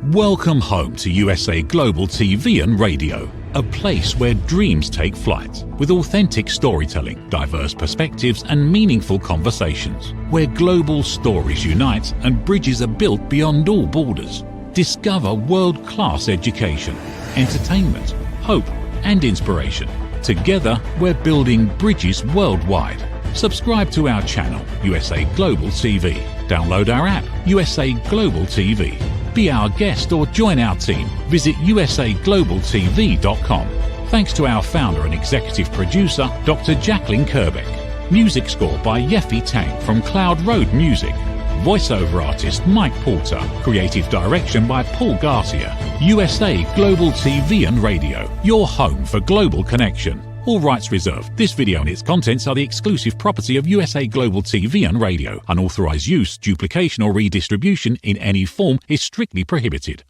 Welcome home to USA Global TV and Radio, a place where dreams take flight, with authentic storytelling, diverse perspectives and meaningful conversations, where global stories unite and bridges are built beyond all borders. Discover world-class education, entertainment, hope and inspiration. Together, we're building bridges worldwide. Subscribe to our channel, USA Global TV. Download our app, USA Global TV. Be our guest or join our team. Visit usaglobaltv.com. Thanks to our founder and executive producer, Dr. Jacqueline Kerbeck. Music score by Yeffy Tang from Cloud Road Music. Voiceover artist Mike Porter. Creative direction by Paul Garcia. USA Global TV and Radio. Your home for global connection. All rights reserved. This video and its contents are the exclusive property of USA Global TV and Radio. Unauthorized use, duplication or redistribution in any form is strictly prohibited.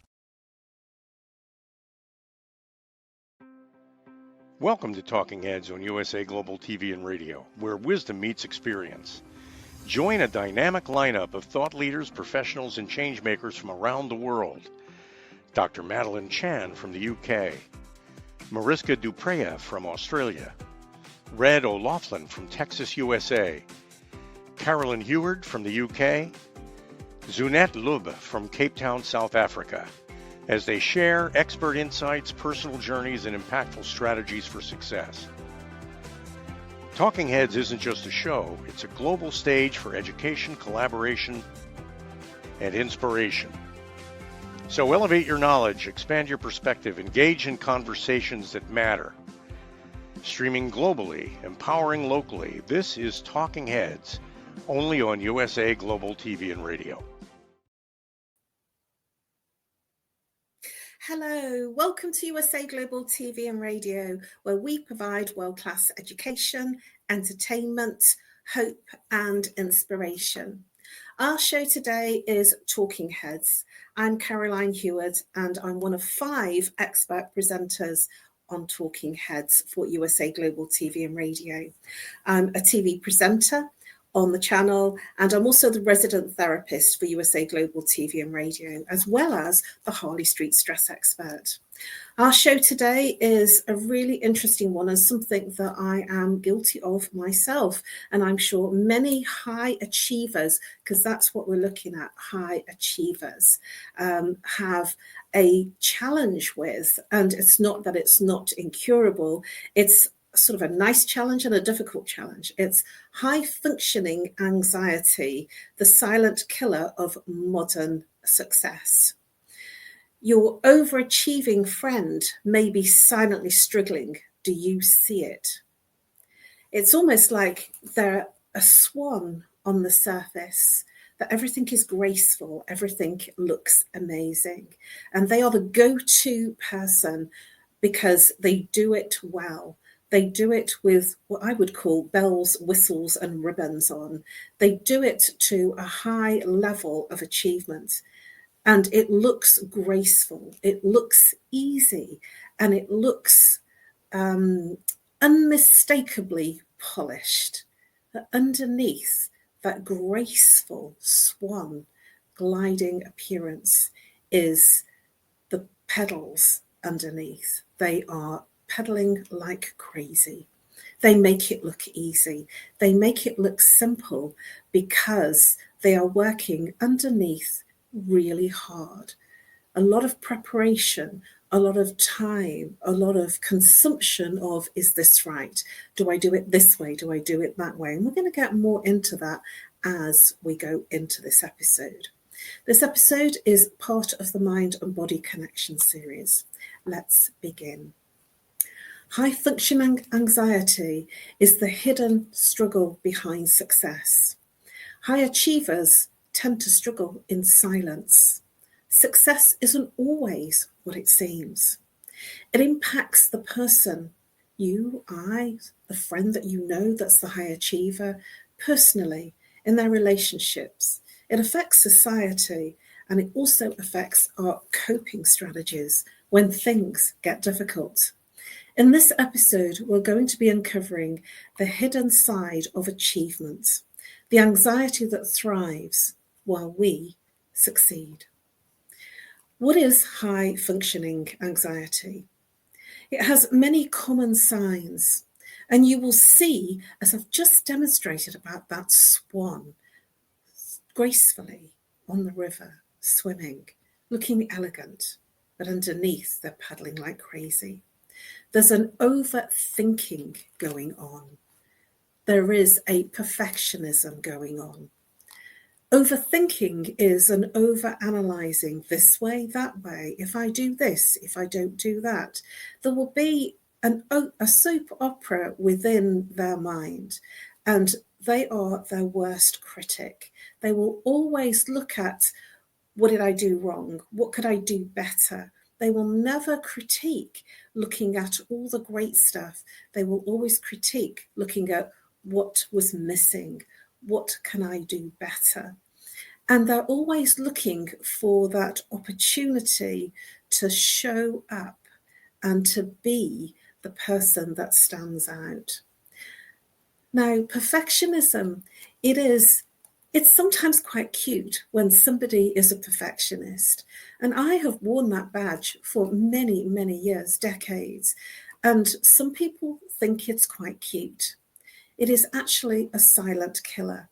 Welcome to Talking Heads on USA Global TV and Radio, where wisdom meets experience. Join a dynamic lineup of thought leaders, professionals, and changemakers from around the world. Dr. Madeline Chan from the UK, Mariska Dupreya from Australia, Red O'Loughlin from Texas, USA, Carolyn Heward from the UK, Zunette Lub from Cape Town, South Africa, as they share expert insights, personal journeys, and impactful strategies for success. Talking Heads isn't just a show, it's a global stage for education, collaboration, and inspiration. So elevate your knowledge, expand your perspective, engage in conversations that matter. Streaming globally, empowering locally, this is Talking Heads, only on USA Global TV and Radio. Hello, welcome to USA Global TV and Radio, where we provide world-class education, entertainment, hope and inspiration. Our show today is Talking Heads. I'm Caroline Heward and I'm one of 5 expert presenters on Talking Heads for USA Global TV and Radio. I'm a TV presenter on the channel and I'm also the resident therapist for USA Global TV and Radio, as well as the Harley Street stress expert. Our show today is a really interesting one and something that I am guilty of myself, and I'm sure many high achievers, because that's what we're looking at, high achievers, have a challenge with. And it's not that it's not incurable, it's sort of a nice challenge and a difficult challenge. It's high functioning anxiety, the silent killer of modern success. Your overachieving friend may be silently struggling. Do you see it? It's almost like they're a swan on the surface, that everything is graceful, everything looks amazing. And they are the go-to person because they do it well. They do it with what I would call bells, whistles, and ribbons on. They do it to a high level of achievement. And it looks graceful, it looks easy, and it looks unmistakably polished. But underneath that graceful swan gliding appearance is the pedals underneath. They are pedaling like crazy. They make it look easy. They make it look simple because they are working underneath really hard. A lot of preparation, a lot of time, a lot of consumption of, is this right? Do I do it this way? Do I do it that way? And we're going to get more into that as we go into this episode. This episode is part of the Mind and Body Connection series. Let's begin. High functioning anxiety is the hidden struggle behind success. High achievers tend to struggle in silence. Success isn't always what it seems. It impacts the person, you, I, the friend that you know that's the high achiever, personally, in their relationships. It affects society, and it also affects our coping strategies when things get difficult. In this episode, we're going to be uncovering the hidden side of achievement, the anxiety that thrives while we succeed. What is high functioning anxiety? It has many common signs, and you will see, as I've just demonstrated about that swan gracefully on the river, swimming, looking elegant, but underneath they're paddling like crazy. There's an overthinking going on. There is a perfectionism going on. Overthinking is an overanalyzing this way, that way. If I do this, if I don't do that, there will be a soap opera within their mind, and they are their worst critic. They will always look at, what did I do wrong? What could I do better? They will never critique looking at all the great stuff. They will always critique looking at what was missing. What can I do better? And they're always looking for that opportunity to show up and to be the person that stands out. Now, perfectionism, it's sometimes quite cute when somebody is a perfectionist. And I have worn that badge for many, many years, decades. And some people think it's quite cute. It is actually a silent killer.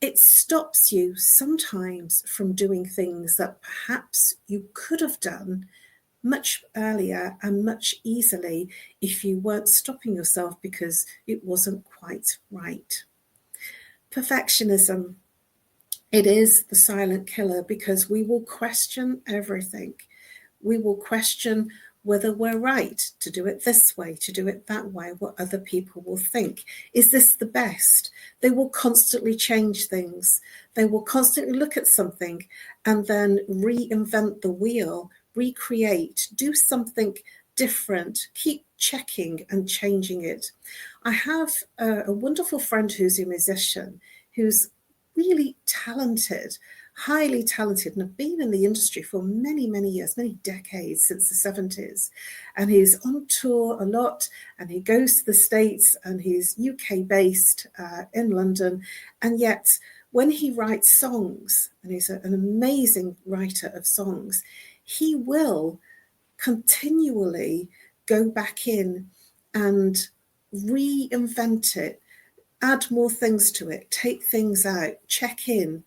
It stops you sometimes from doing things that perhaps you could have done much earlier and much easily if you weren't stopping yourself because it wasn't quite right. Perfectionism, it is the silent killer because we will question everything. We will question whether we're right to do it this way, to do it that way, what other people will think. Is this the best? They will constantly change things. They will constantly look at something and then reinvent the wheel, recreate, do something different, keep checking and changing it. I have a wonderful friend who's a musician, who's really talented, highly talented, and have been in the industry for many, many years, many decades, since the 70s. And he's on tour a lot, and he goes to the States, and he's UK based in London. And yet when he writes songs, and he's an amazing writer of songs, he will continually go back in and reinvent it, add more things to it, take things out, check in.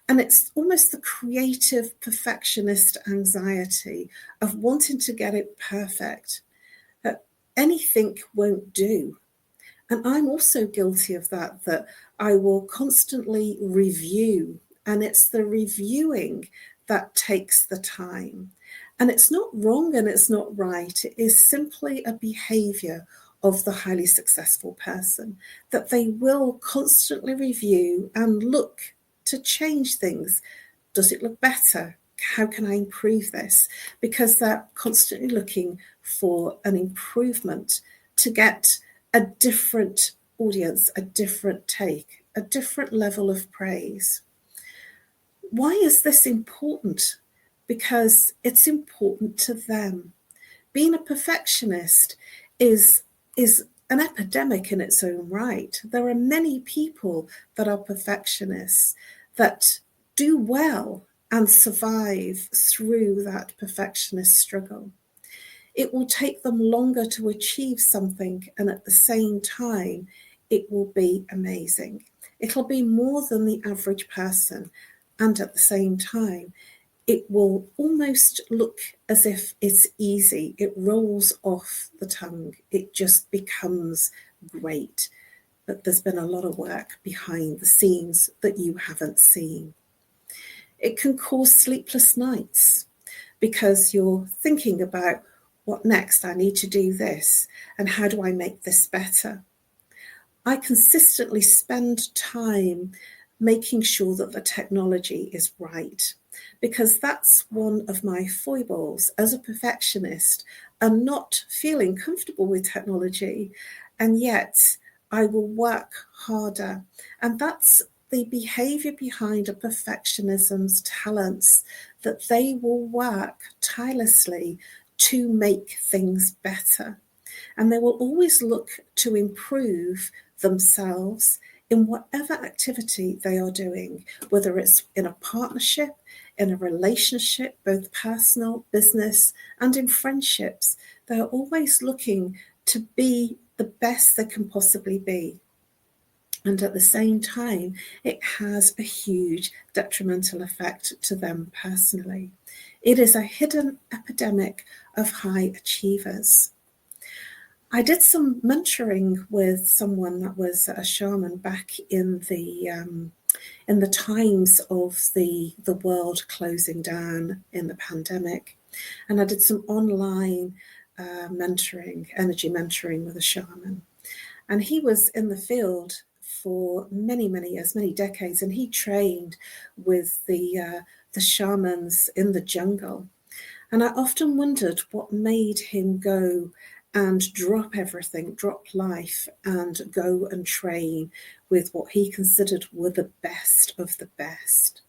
And it's almost the creative perfectionist anxiety of wanting to get it perfect. Anything won't do. And I'm also guilty of that I will constantly review. And it's the reviewing that takes the time. And it's not wrong and it's not right. It is simply a behavior of the highly successful person, that they will constantly review and look to change things. Does it look better? How can I improve this? Because they're constantly looking for an improvement to get a different audience, a different take, a different level of praise. Why is this important? Because it's important to them. Being a perfectionist is an epidemic in its own right. There are many people that are perfectionists that do well and survive through that perfectionist struggle. It will take them longer to achieve something, and at the same time, it will be amazing. It'll be more than the average person, and at the same time, it will almost look as if it's easy. It rolls off the tongue. It just becomes great. But there's been a lot of work behind the scenes that you haven't seen. It can cause sleepless nights because you're thinking about, what next? I need to do this. And how do I make this better? I consistently spend time making sure that the technology is right, because that's one of my foibles as a perfectionist, and not feeling comfortable with technology, and yet I will work harder. And that's the behavior behind a perfectionism's talents, that they will work tirelessly to make things better. And they will always look to improve themselves in whatever activity they are doing, whether it's in a partnership, in a relationship, both personal, business, and in friendships. They're always looking to be the best they can possibly be. And at the same time, it has a huge detrimental effect to them personally. It is a hidden epidemic of high achievers. I did some mentoring with someone that was a shaman back in the times of the world closing down in the pandemic, and I did some online mentoring, energy mentoring with a shaman, and he was in the field for many years, many decades, and he trained with the shamans in the jungle. And I often wondered what made him go and drop everything, drop life, and go and train with what he considered were the best of the best.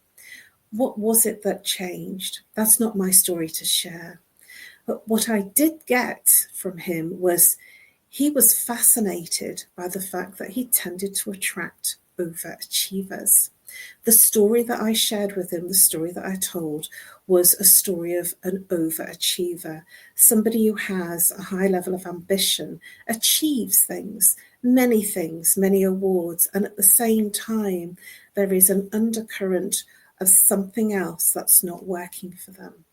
What was it that changed? That's not my story to share. But what I did get from him was he was fascinated by the fact that he tended to attract overachievers. The story that I shared with him, the story that I told, was a story of an overachiever, somebody who has a high level of ambition, achieves things, many awards, and at the same time, there is an undercurrent of something else that's not working for them.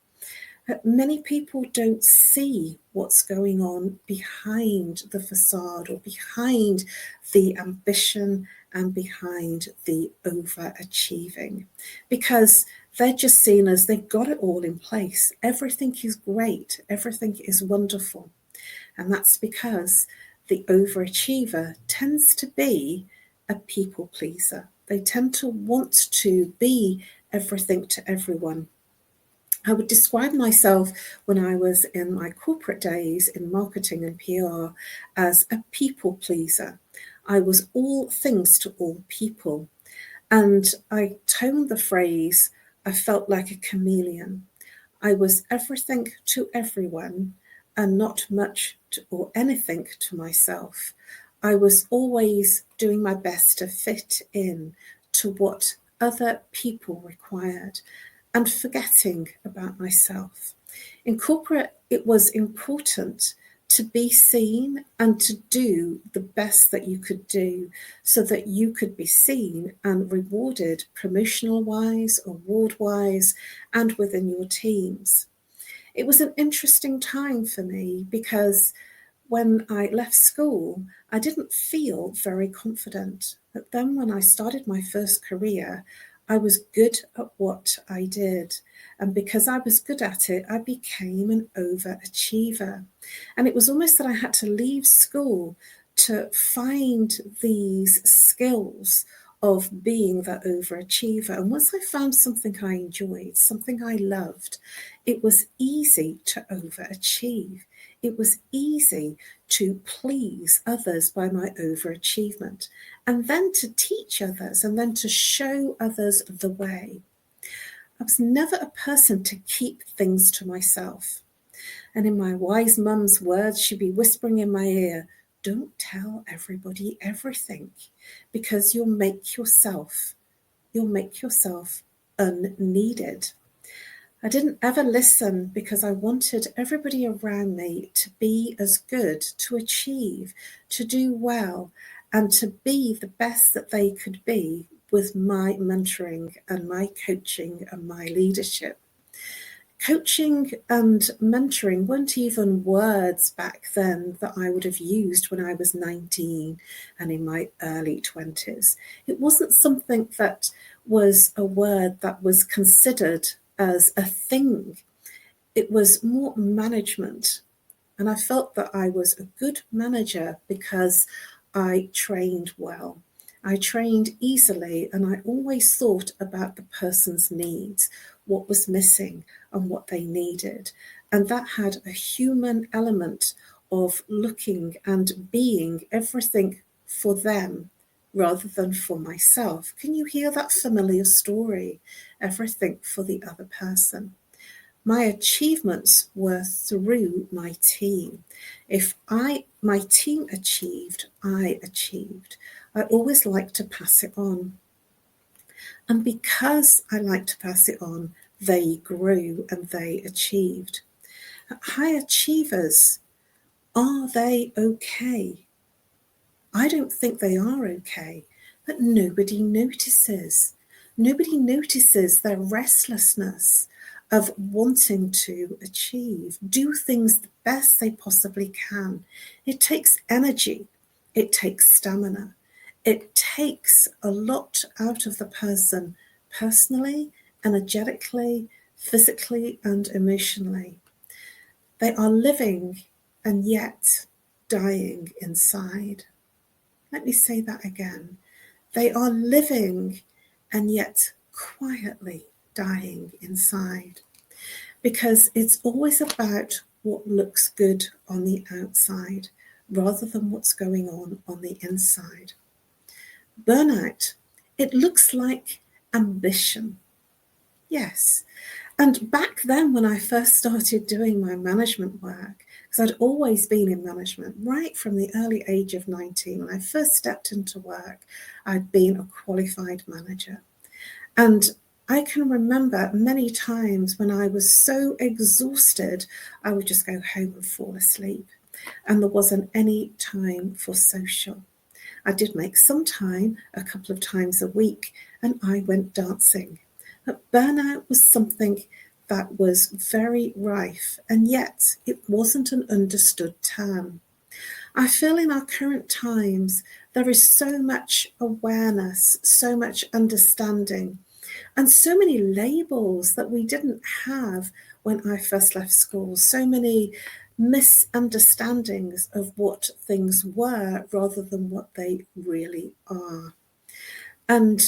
Many people don't see what's going on behind the facade or behind the ambition and behind the overachieving, because they're just seen as they've got it all in place. Everything is great. Everything is wonderful. And that's because the overachiever tends to be a people pleaser. They tend to want to be everything to everyone. I would describe myself when I was in my corporate days in marketing and PR as a people pleaser. I was all things to all people. And I toned the phrase, I felt like a chameleon. I was everything to everyone and not much or anything to myself. I was always doing my best to fit in to what other people required, and forgetting about myself. In corporate, it was important to be seen and to do the best that you could do so that you could be seen and rewarded promotional-wise, award-wise, and within your teams. It was an interesting time for me because when I left school, I didn't feel very confident. But then when I started my first career, I was good at what I did. And because I was good at it, I became an overachiever. And it was almost that I had to leave school to find these skills of being that overachiever. And once I found something I enjoyed, something I loved, it was easy to overachieve. It was easy to please others by my overachievement, and then to teach others, and then to show others the way. I was never a person to keep things to myself. And in my wise mum's words, she'd be whispering in my ear, don't tell everybody everything, because you'll make yourself unneeded. I didn't ever listen because I wanted everybody around me to be as good, to achieve, to do well, and to be the best that they could be with my mentoring and my coaching and my leadership. Coaching and mentoring weren't even words back then that I would have used when I was 19 and in my early 20s. It wasn't something that was a word that was considered as a thing. It was more management. And I felt that I was a good manager because I trained well. I trained easily, and I always thought about the person's needs, what was missing and what they needed. And that had a human element of looking and being everything for them rather than for myself. Can you hear that familiar story? Everything for the other person. My achievements were through my team. If my team achieved, I achieved. I always like to pass it on. And because I like to pass it on, they grew and they achieved. High achievers, are they okay? I don't think they are okay, but nobody notices. Nobody notices their restlessness of wanting to achieve, do things the best they possibly can. It takes energy, it takes stamina, it takes a lot out of the person personally, energetically, physically, and emotionally. They are living and yet dying inside. Let me say that again. They are living and yet quietly dying inside, because it's always about what looks good on the outside rather than what's going on the inside. Burnout, it looks like ambition. Yes. And back then, when I first started doing my management work, because I'd always been in management right from the early age of 19, when I first stepped into work, I'd been a qualified manager. And I can remember many times when I was so exhausted, I would just go home and fall asleep. And there wasn't any time for social. I did make some time, a couple of times a week, and I went dancing. But burnout was something that was very rife, and yet it wasn't an understood term. I feel in our current times, there is so much awareness, so much understanding, and so many labels that we didn't have when I first left school, so many misunderstandings of what things were rather than what they really are. And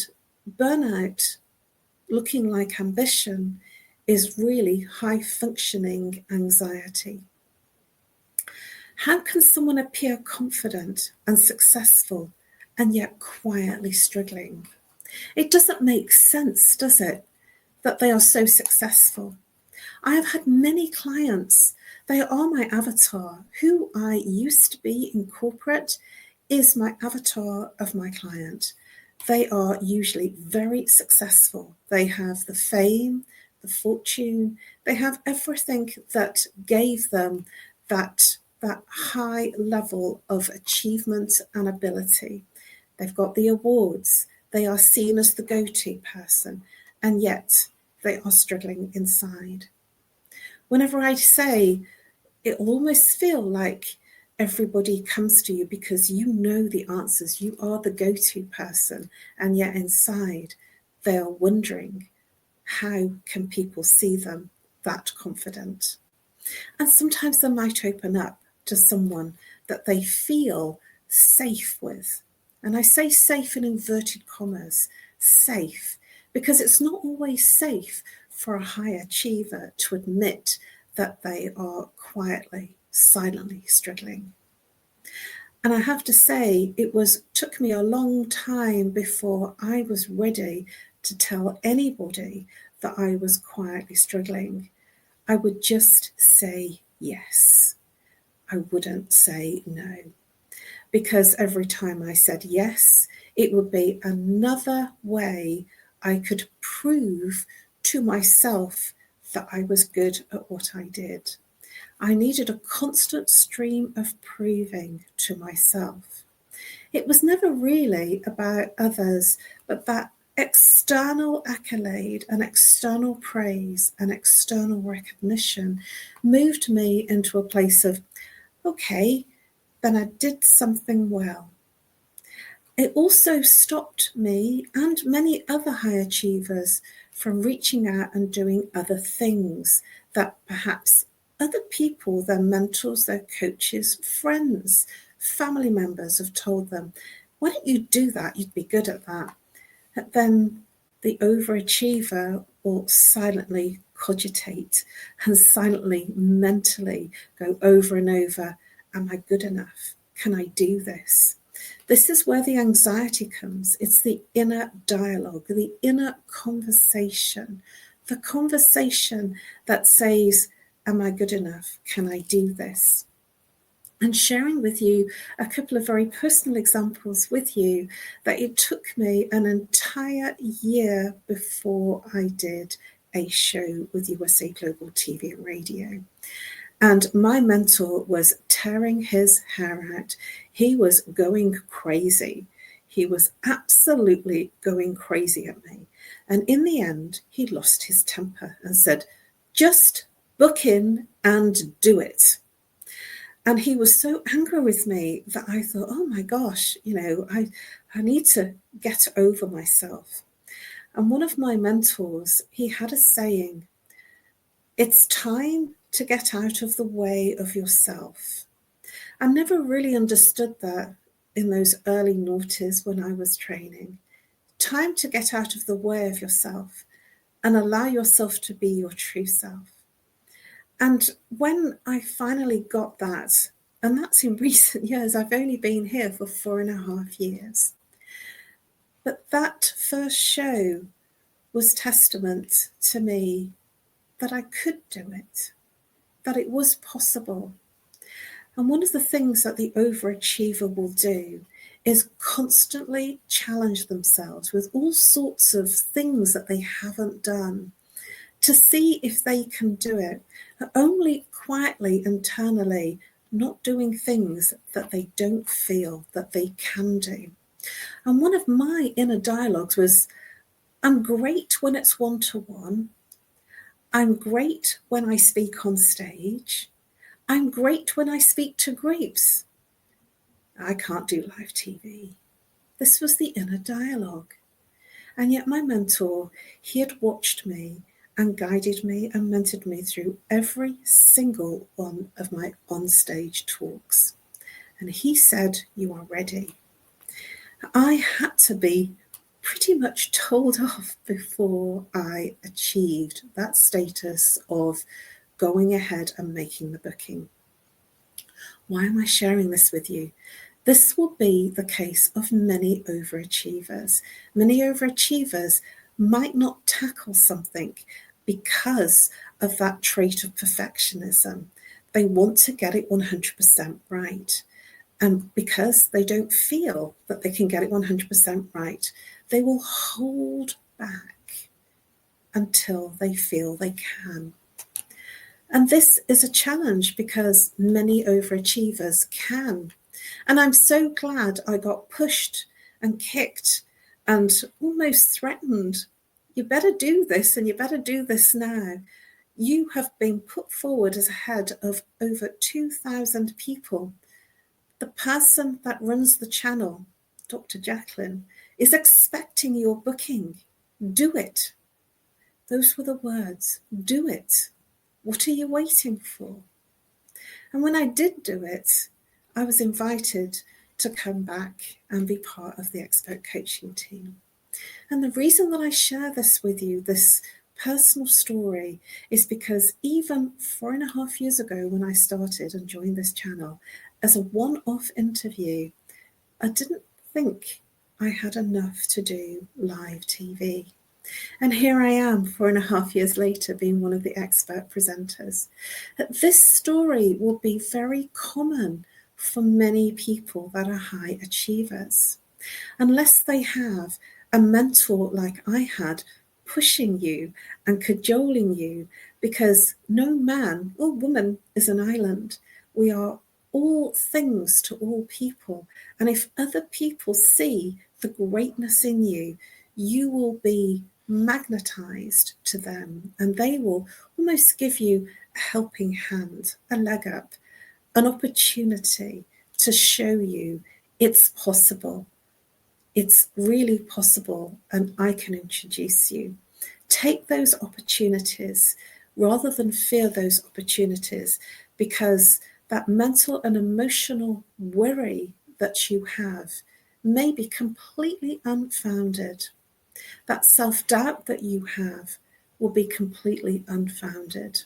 burnout, looking like ambition, is really high functioning anxiety. How can someone appear confident and successful and yet quietly struggling? It doesn't make sense, does it, that they are so successful? I have had many clients, they are my avatar. Who I used to be in corporate is my avatar of my client. They are usually very successful. They have the fame, the fortune, they have everything that gave them that high level of achievement and ability. They've got the awards, they are seen as the go-to person, and yet they are struggling inside. Whenever I say, it almost feel like everybody comes to you because you know the answers, you are the go-to person, and yet inside they are wondering, how can people see them that confident? And sometimes they might open up to someone that they feel safe with. And I say safe in inverted commas, safe, because it's not always safe for a high achiever to admit that they are quietly, silently struggling. And I have to say, took me a long time before I was ready to tell anybody that I was quietly struggling. I would just say yes. I wouldn't say no. Because every time I said yes, it would be another way I could prove to myself that I was good at what I did. I needed a constant stream of proving to myself. It was never really about others, but that external accolade and external praise and external recognition moved me into a place of, okay, then I did something well. It also stopped me and many other high achievers from reaching out and doing other things that perhaps other people, their mentors, their coaches, friends, family members have told them, why don't you do that? You'd be good at that. And then the overachiever will silently cogitate and silently, mentally go over and over, am I good enough? Can I do this? This is where the anxiety comes. It's the inner dialogue, the inner conversation, the conversation that says, am I good enough? Can I do this? And sharing with you a couple of very personal examples with you that it took me an entire year before I did a show with USA Global TV and Radio. And my mentor was tearing his hair out. He was going crazy. He was absolutely going crazy at me. And in the end, he lost his temper and said, just book in and do it. And he was so angry with me that I thought, oh my gosh, I need to get over myself. And one of my mentors, he had a saying, it's time to get out of the way of yourself. I never really understood that in those early noughties when I was training. Time to get out of the way of yourself and allow yourself to be your true self. And when I finally got that, and that's in recent years, I've only been here for 4.5 years. But that first show was testament to me that I could do it, that it was possible. And one of the things that the overachiever will do is constantly challenge themselves with all sorts of things that they haven't done to see if they can do it, only quietly, internally, not doing things that they don't feel that they can do. And one of my inner dialogues was, I'm great when it's one-to-one. I'm great when I speak on stage. I'm great when I speak to groups. I can't do live TV. This was the inner dialogue. And yet my mentor, he had watched me and guided me and mentored me through every single one of my onstage talks. And he said, you are ready. I had to be pretty much told off before I achieved that status of going ahead and making the booking. Why am I sharing this with you? This will be the case of many overachievers. Many overachievers might not tackle something because of that trait of perfectionism. They want to get it 100% right. And because they don't feel that they can get it 100% right, they will hold back until they feel they can. And this is a challenge because many overachievers can. And I'm so glad I got pushed and kicked and almost threatened. You better do this and you better do this now. You have been put forward as a head of over 2,000 people. The person that runs the channel, Dr. Jacqueline, is expecting your booking. Do it. Those were the words. Do it. What are you waiting for? And when I did do it, I was invited to come back and be part of the expert coaching team. And the reason that I share this with you, this personal story, is because even 4.5 years ago when I started and joined this channel as a one-off interview, I didn't think I had enough to do live TV. And here I am 4.5 years later being one of the expert presenters. This story will be very common for many people that are high achievers. Unless they have a mentor like I had pushing you and cajoling you, because no man or woman is an island. We are all things to all people. And if other people see the greatness in you, you will be magnetized to them and they will almost give you a helping hand, a leg up, an opportunity to show you it's possible. It's really possible, and I can introduce you. Take those opportunities rather than fear those opportunities, because that mental and emotional worry that you have may be completely unfounded. That self-doubt that you have will be completely unfounded,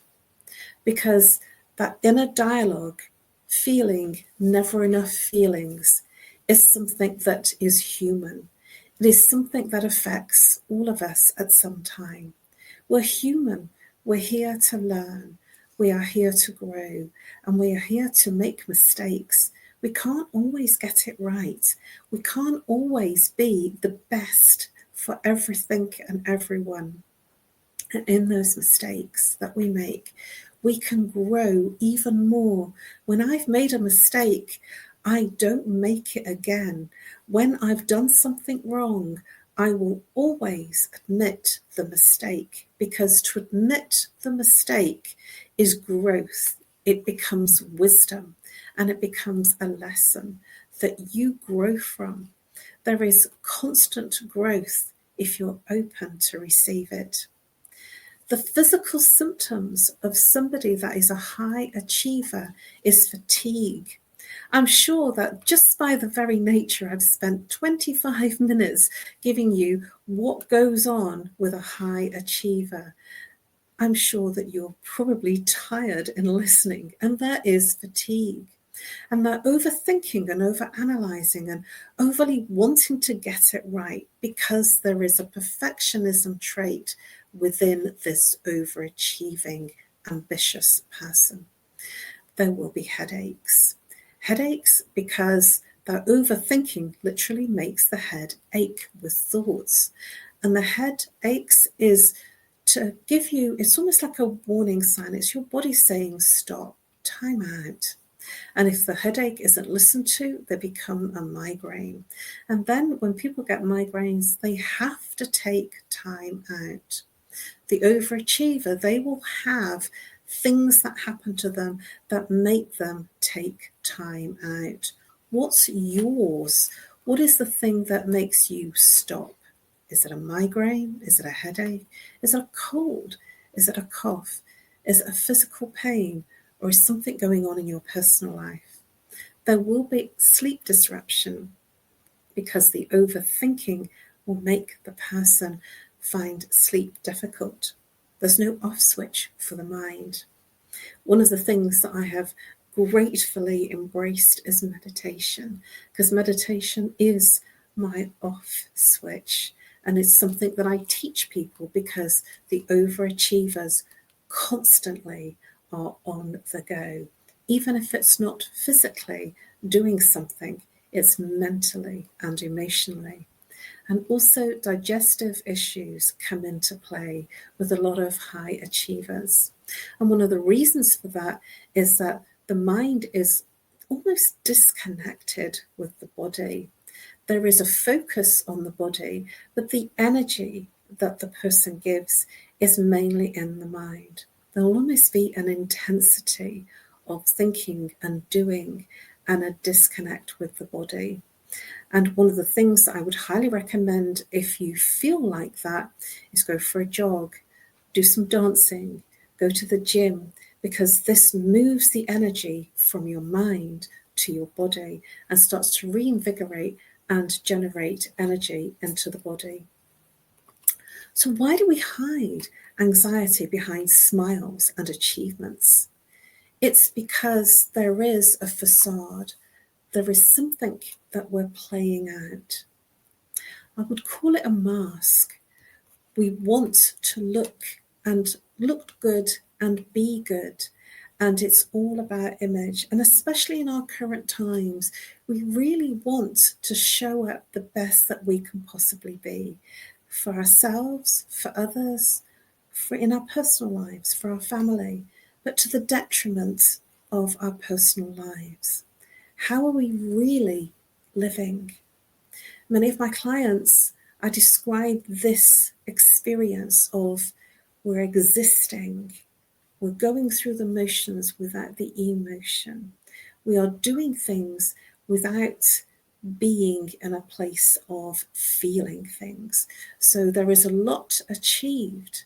because that inner dialogue, feeling never enough feelings, is something that is human. It is something that affects all of us at some time. We're human. We're here to learn. We are here to grow, and we are here to make mistakes. We can't always get it right. We can't always be the best for everything and everyone. And in those mistakes that we make, we can grow even more. When I've made a mistake, I don't make it again. When I've done something wrong, I will always admit the mistake, because to admit the mistake is growth. It becomes wisdom, and it becomes a lesson that you grow from. There is constant growth if you're open to receive it. The physical symptoms of somebody that is a high achiever is fatigue. I'm sure that just by the very nature, I've spent 25 minutes giving you what goes on with a high achiever. I'm sure that you're probably tired in listening, and there is fatigue. And they're overthinking and overanalyzing and overly wanting to get it right, because there is a perfectionism trait within this overachieving, ambitious person. There will be headaches. Headaches because their overthinking literally makes the head ache with thoughts. And the head aches is to give you, it's almost like a warning sign. It's your body saying, stop, time out. And if the headache isn't listened to, they become a migraine. And then when people get migraines, they have to take time out. The overachiever, they will have things that happen to them that make them take time out. What's yours? What is the thing that makes you stop? Is it a migraine? Is it a headache? Is it a cold? Is it a cough? Is it a physical pain? Or is something going on in your personal life? There will be sleep disruption, because the overthinking will make the person find sleep difficult. There's no off switch for the mind. One of the things that I have gratefully embraced is meditation, because meditation is my off switch. And it's something that I teach people, because the overachievers constantly are on the go. Even if it's not physically doing something, it's mentally and emotionally. And also digestive issues come into play with a lot of high achievers. And one of the reasons for that is that the mind is almost disconnected with the body. There is a focus on the body, but the energy that the person gives is mainly in the mind. There will almost be an intensity of thinking and doing, and a disconnect with the body. And one of the things that I would highly recommend, if you feel like that, is go for a jog, do some dancing, go to the gym, because this moves the energy from your mind to your body and starts to reinvigorate and generate energy into the body. So why do we hide anxiety behind smiles and achievements? It's because there is a facade. There is something that we're playing out. I would call it a mask. We want to look good and be good. And it's all about image. And especially in our current times, we really want to show up the best that we can possibly be, for ourselves, for others, for in our personal lives, for our family, but to the detriment of our personal lives. How are we really living? Many of my clients, I describe this experience of we're existing, we're going through the motions without the emotion. We are doing things without being in a place of feeling things. So there is a lot achieved.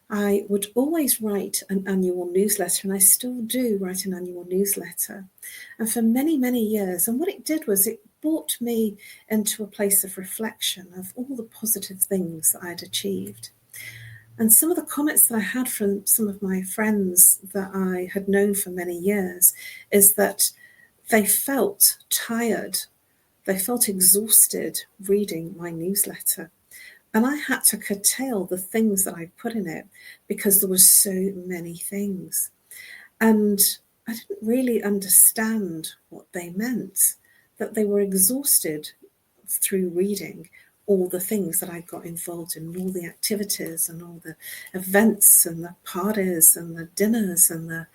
I would always write an annual newsletter, and I still do write an annual newsletter. And for many, many years, and what it did was it brought me into a place of reflection of all the positive things that I'd achieved. And some of the comments that I had from some of my friends that I had known for many years is that they felt tired. They felt exhausted reading my newsletter. And I had to curtail the things that I put in it, because there were so many things. And I didn't really understand what they meant, that they were exhausted through reading all the things that I got involved in, all the activities and all the events and the parties and the dinners and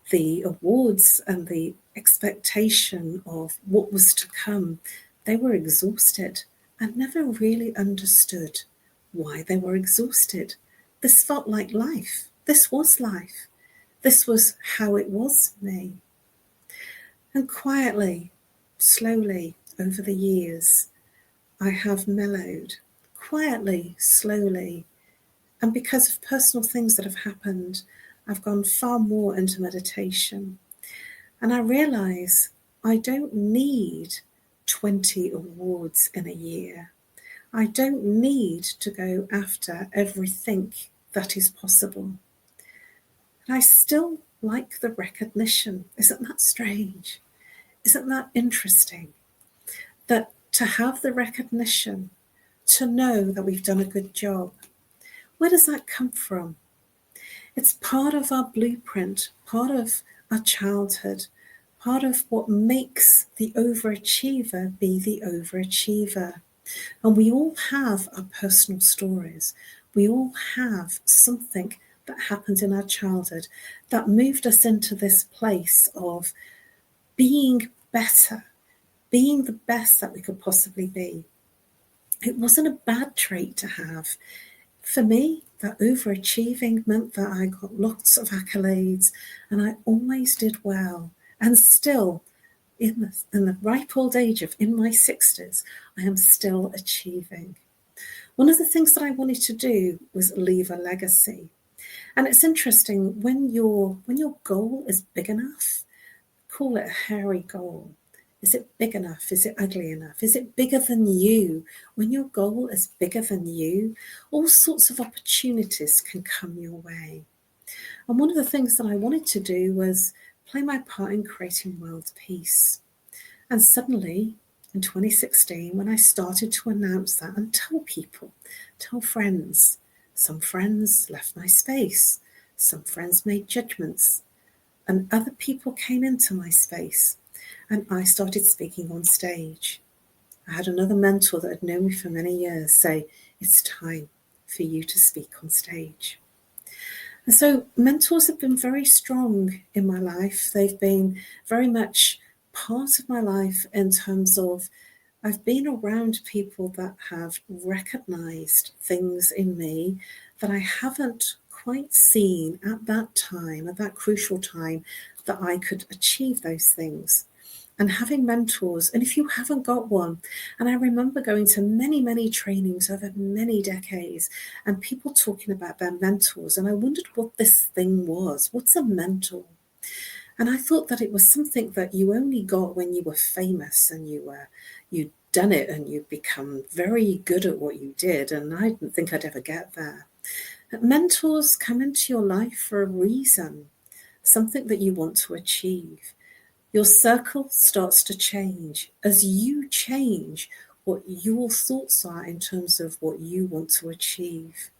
the awards and the expectation of what was to come, they were exhausted and never really understood why they were exhausted. This felt like life. This was life. This was how it was me. And quietly, slowly, over the years, I have mellowed, quietly, slowly. And because of personal things that have happened, I've gone far more into meditation. And I realize I don't need 20 awards in a year. I don't need to go after everything that is possible. And I still like the recognition. Isn't that strange? Isn't that interesting? That to have the recognition, to know that we've done a good job, where does that come from? It's part of our blueprint, part of our childhood, part of what makes the overachiever be the overachiever. And we all have our personal stories. We all have something that happened in our childhood that moved us into this place of being better, being the best that we could possibly be. It wasn't a bad trait to have. For me, that overachieving meant that I got lots of accolades and I always did well. And still, in the ripe old age of in my 60s, I am still achieving. One of the things that I wanted to do was leave a legacy. And it's interesting, when your goal is big enough, call it a hairy goal. Is it big enough? Is it ugly enough? Is it bigger than you? When your goal is bigger than you, all sorts of opportunities can come your way. And one of the things that I wanted to do was play my part in creating world peace. And suddenly, in 2016, when I started to announce that and tell people, tell friends, some friends left my space, some friends made judgments, and other people came into my space. And I started speaking on stage. I had another mentor that had known me for many years say, it's time for you to speak on stage. And so mentors have been very strong in my life. They've been very much part of my life in terms of I've been around people that have recognized things in me that I haven't quite seen at that time, at that crucial time, that I could achieve those things. And having mentors, and if you haven't got one, and I remember going to many, many trainings over many decades and people talking about their mentors, and I wondered what this thing was. What's a mentor? And I thought that it was something that you only got when you were famous and you'd done it and you'd become very good at what you did, and I didn't think I'd ever get there. But mentors come into your life for a reason, something that you want to achieve. Your circle starts to change as you change what your thoughts are in terms of what you want to achieve.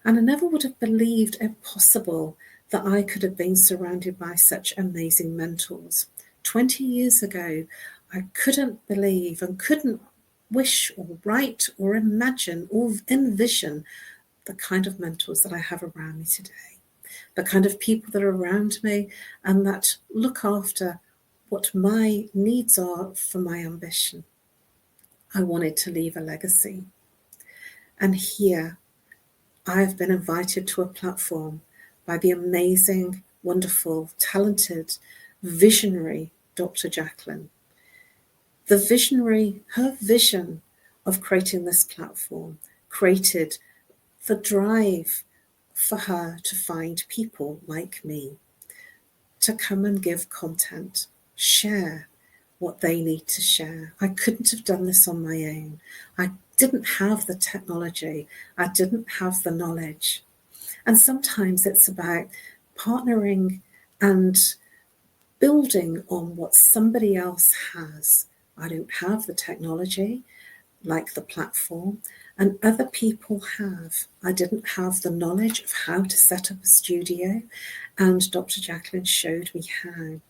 And I never would have believed it possible that I could have been surrounded by such amazing mentors. 20 years ago, I couldn't believe and couldn't wish or write or imagine or envision the kind of mentors that I have around me today, the kind of people that are around me and that look after what my needs are for my ambition. I wanted to leave a legacy. And here I have been invited to a platform by the amazing, wonderful, talented, visionary Dr. Jacqueline. The visionary, her vision of creating this platform created the drive for her to find people like me to come and give content, share what they need to share. I couldn't have done this on my own. I didn't have the technology. I didn't have the knowledge. And sometimes it's about partnering and building on what somebody else has. I don't have the technology like the platform, and other people have. I didn't have the knowledge of how to set up a studio, and Dr. Jacqueline showed me how.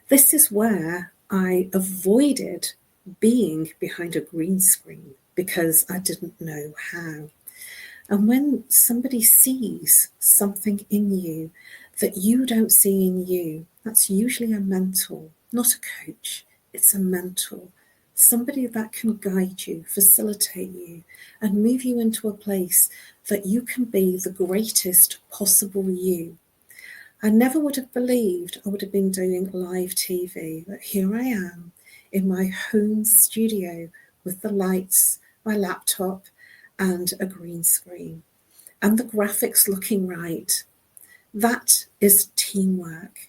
This is where I avoided being behind a green screen. because I didn't know how. And when somebody sees something in you that you don't see in you, that's usually a mentor, not a coach. It's a mentor, somebody that can guide you, facilitate you, and move you into a place that you can be the greatest possible you. I never would have believed I would have been doing live TV, but here I am in my home studio with the lights, my laptop, and a green screen, and the graphics looking right. That is teamwork.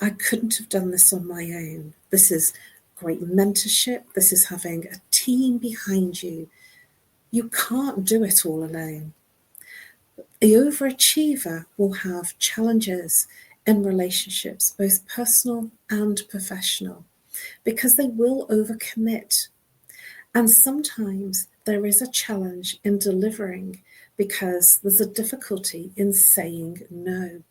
I couldn't have done this on my own. This is great mentorship. This is having a team behind you. You can't do it all alone. The overachiever will have challenges in relationships, both personal and professional, because they will overcommit. And sometimes there is a challenge in delivering because there's a difficulty in saying no.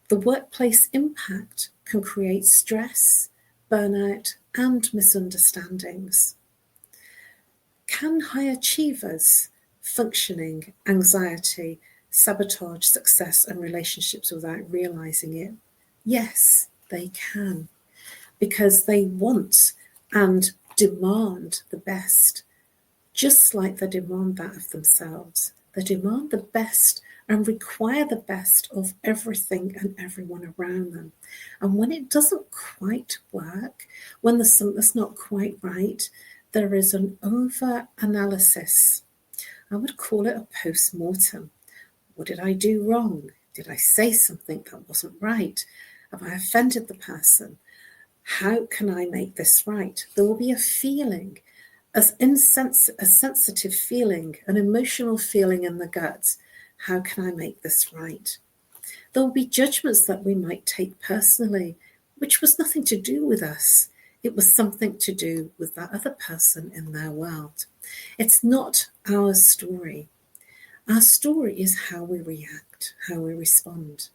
The workplace impact can create stress, burnout, and misunderstandings. Can high achievers functioning anxiety sabotage success and relationships without realizing it? Yes, they can, because they want and demand the best, just like they demand that of themselves. They demand the best and require the best of everything and everyone around them. And when it doesn't quite work, when there's something that's not quite right, there is an over-analysis. I would call it a post-mortem. What did I do wrong? Did I say something that wasn't right? Have I offended the person? How can I make this right? There will be a feeling, a sensitive feeling, an emotional feeling in the gut. How can I make this right? There will be judgments that we might take personally, which was nothing to do with us. It was something to do with that other person in their world. It's not our story. Our story is how we react, how we respond.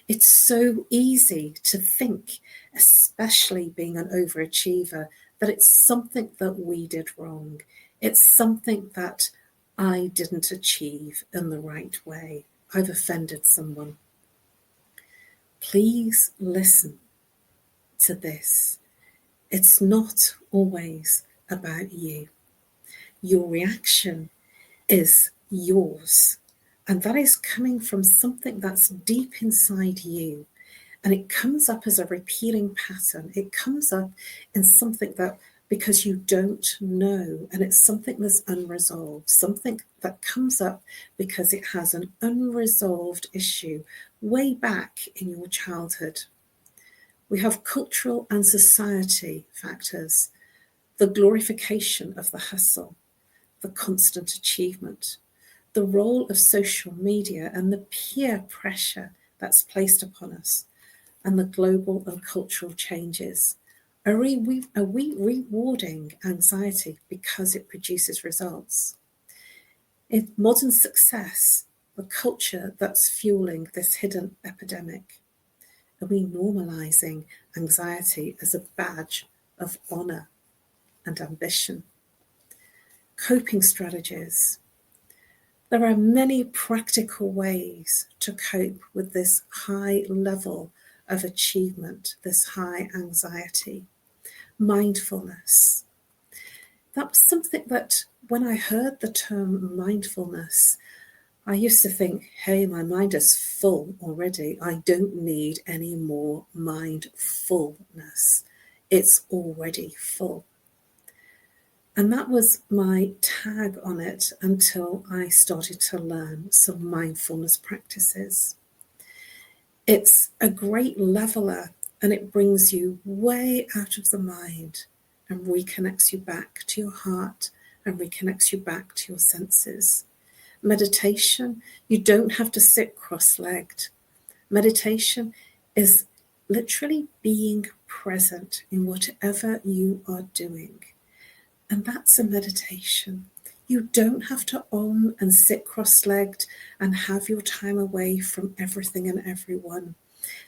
It's so easy to think, especially being an overachiever, that it's something that we did wrong. It's something that I didn't achieve in the right way. I've offended someone. Please listen to this. It's not always about you. Your reaction is yours. And that is coming from something that's deep inside you. And it comes up as a repeating pattern. It comes up in something that, because you don't know, and it's something that's unresolved, something that comes up because it has an unresolved issue way back in your childhood. We have cultural and society factors, the glorification of the hustle, the constant achievement, the role of social media and the peer pressure that's placed upon us, and the global and cultural changes. Are we rewarding anxiety because it produces results? In modern success, the culture that's fueling this hidden epidemic, are we normalizing anxiety as a badge of honor and ambition? Coping strategies. There are many practical ways to cope with this high level of achievement, this high anxiety. Mindfulness. That was something that when I heard the term mindfulness, I used to think, hey, my mind is full already. I don't need any more mindfulness. It's already full. And that was my tag on it until I started to learn some mindfulness practices. It's a great leveler, and it brings you way out of the mind and reconnects you back to your heart and reconnects you back to your senses. Meditation, you don't have to sit cross-legged. Meditation is literally being present in whatever you are doing. And that's a meditation. You don't have to and sit cross-legged and have your time away from everything and everyone.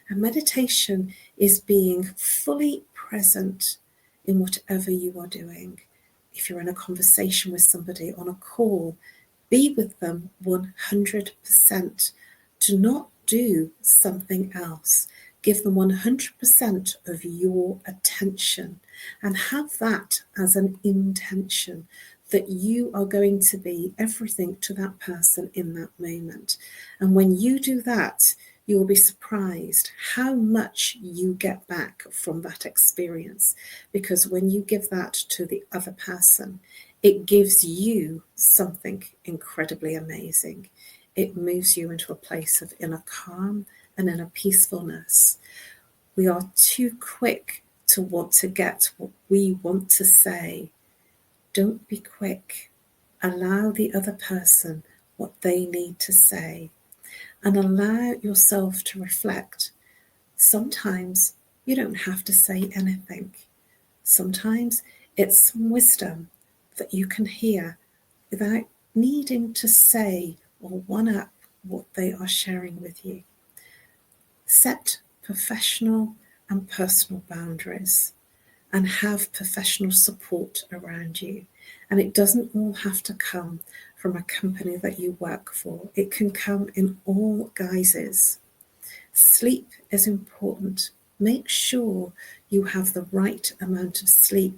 And meditation is being fully present in whatever you are doing. If you're in a conversation with somebody on a call, be with them 100%. Do not do something else. Give them 100% of your attention and have that as an intention that you are going to be everything to that person in that moment. And when you do that, you'll be surprised how much you get back from that experience. Because when you give that to the other person, it gives you something incredibly amazing. It moves you into a place of inner calm and inner peacefulness. We are too quick to want to get what we want to say. Don't be quick. Allow the other person what they need to say, and allow yourself to reflect. Sometimes you don't have to say anything. Sometimes it's some wisdom that you can hear without needing to say or one-up what they are sharing with you. Set professional and personal boundaries and have professional support around you. And it doesn't all have to come from a company that you work for. It can come in all guises. Sleep is important. Make sure you have the right amount of sleep.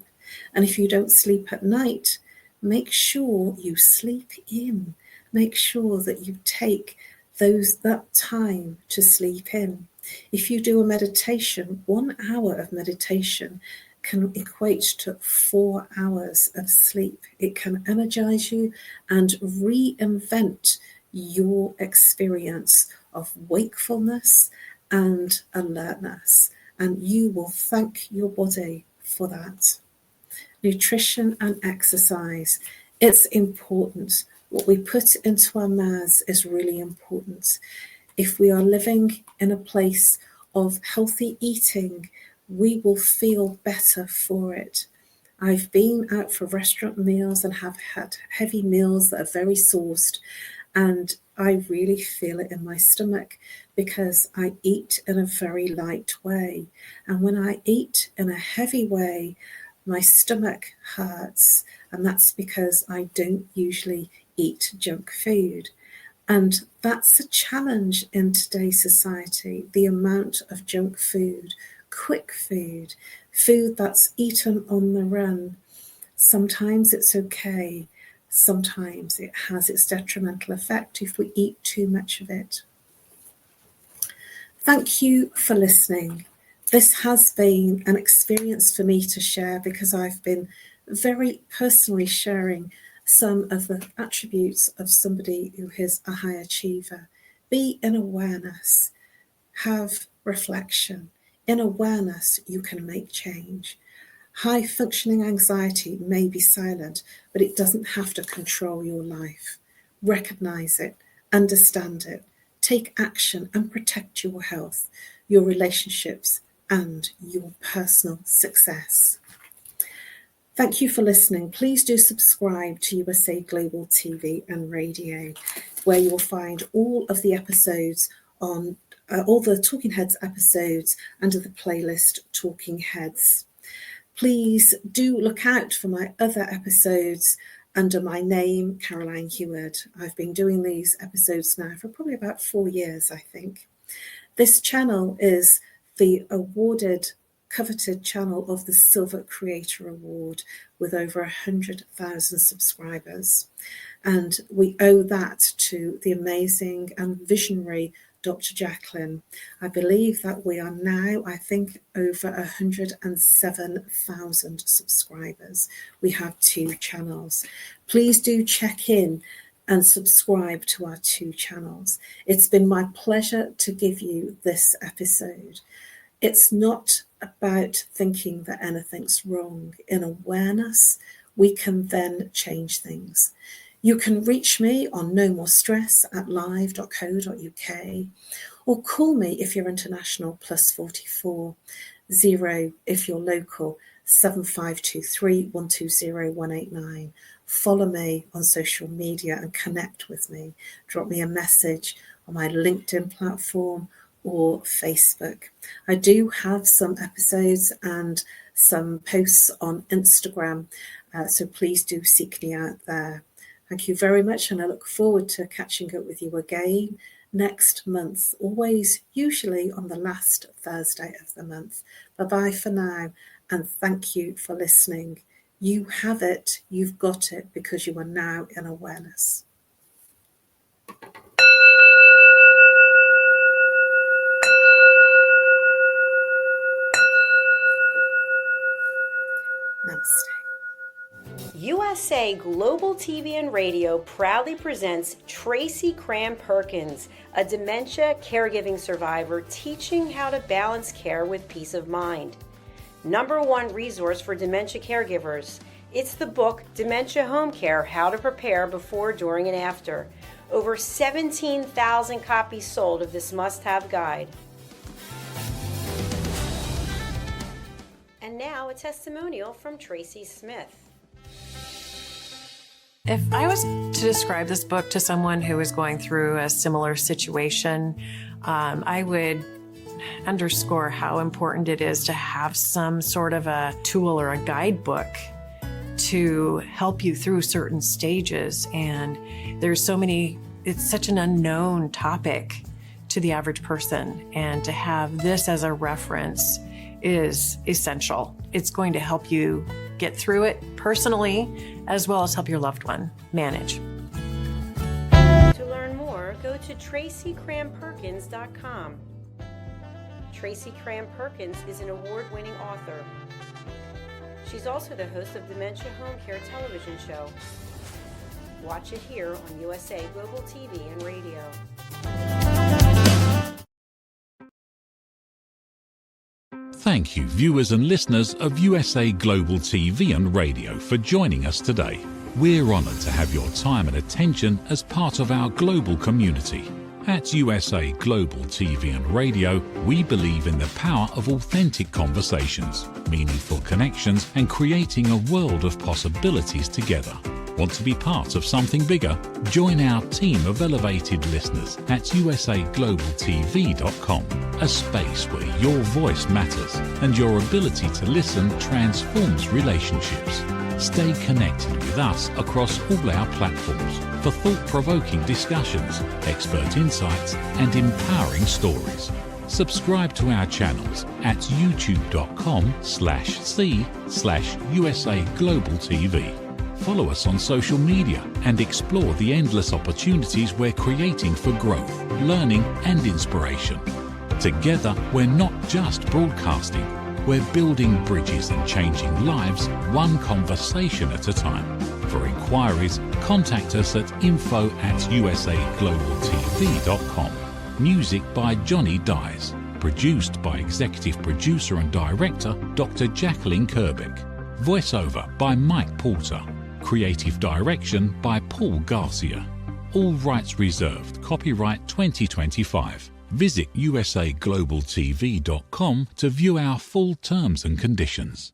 And if you don't sleep at night, make sure you sleep in. Make sure that you take that time to sleep in. If you do a meditation, 1 hour of meditation can equate to 4 hours of sleep. It can energize you and reinvent your experience of wakefulness and alertness, and you will thank your body for that. Nutrition and exercise, it's important. What we put into our mouths is really important. If we are living in a place of healthy eating, we will feel better for it. I've been out for restaurant meals and have had heavy meals that are very sauced, and I really feel it in my stomach because I eat in a very light way. And when I eat in a heavy way, my stomach hurts, and that's because I don't usually eat junk food. And that's a challenge in today's society, the amount of junk food, quick food, food that's eaten on the run. Sometimes it's okay. Sometimes it has its detrimental effect if we eat too much of it. Thank you for listening. This has been an experience for me to share because I've been very personally sharing some of the attributes of somebody who is a high achiever. Be in awareness, have reflection. In awareness, you can make change. High functioning anxiety may be silent, but it doesn't have to control your life. Recognize it, understand it, take action and protect your health, your relationships, and your personal success. Thank you for listening. Please do subscribe to USA Global TV and Radio, where you will find all of the episodes on all the Talking Heads episodes under the playlist Talking Heads. Please do look out for my other episodes under my name, Caroline Heward. I've been doing these episodes now for probably about 4 years, I think. This channel is the coveted channel of the Silver Creator Award with over 100,000 subscribers. And we owe that to the amazing and visionary Dr. Jacqueline. I believe that we are now, I think, over 107,000 subscribers. We have 2 channels. Please do check in and subscribe to our 2 channels. It's been my pleasure to give you this episode. It's not about thinking that anything's wrong. In awareness, we can then change things. You can reach me on No More Stress at live.co.uk, or call me if you're international, +44 0 if you're local, 7523 120 189. Follow me on social media and connect with me. Drop me a message on my LinkedIn platform or Facebook. I do have some episodes and some posts on Instagram, So please do seek me out there. Thank you very much, and I look forward to catching up with you again next month, always usually on the last Thursday of the month. Bye-bye for now, and thank you for listening. You have it, you've got it, because you are now in awareness. Namaste. USA Global TV and Radio proudly presents Tracy Cram-Perkins, a dementia caregiving survivor teaching how to balance care with peace of mind. #1 resource for dementia caregivers. It's the book Dementia Home Care: How to Prepare Before, During, and After. Over 17,000 copies sold of this must-have guide. And now a testimonial from Tracy Smith. If I was to describe this book to someone who is going through a similar situation, I would underscore how important it is to have some sort of a tool or a guidebook to help you through certain stages. And there's so many, it's such an unknown topic to the average person. And to have this as a reference is essential. It's going to help you get through it personally, as well as help your loved one manage. To learn more, go to tracycramperkins.com. Tracy Cram-Perkins is an award-winning author. She's also the host of Dementia Home Care television show. Watch it here on USA Global TV and Radio. Thank you, viewers and listeners of USA Global TV and Radio, for joining us today. We're honoured to have your time and attention as part of our global community. At USA Global TV and Radio, we believe in the power of authentic conversations, meaningful connections, and creating a world of possibilities together. Want to be part of something bigger? Join our team of elevated listeners at usaglobaltv.com, a space where your voice matters and your ability to listen transforms relationships. Stay connected with us across all our platforms for thought-provoking discussions, expert insights, and empowering stories. Subscribe to our channels at youtube.com/c/usaglobaltv. Follow us on social media and explore the endless opportunities we're creating for growth, learning, and inspiration. Together, we're not just broadcasting, we're building bridges and changing lives one conversation at a time. For inquiries, contact us at info@usaglobaltv.com. Music by Johnny Dyes. Produced by Executive Producer and Director Dr. Jacqueline Kerbeck. Voiceover by Mike Porter. Creative Direction by Paul Garcia. All rights reserved. Copyright 2025. Visit usaglobaltv.com to view our full terms and conditions.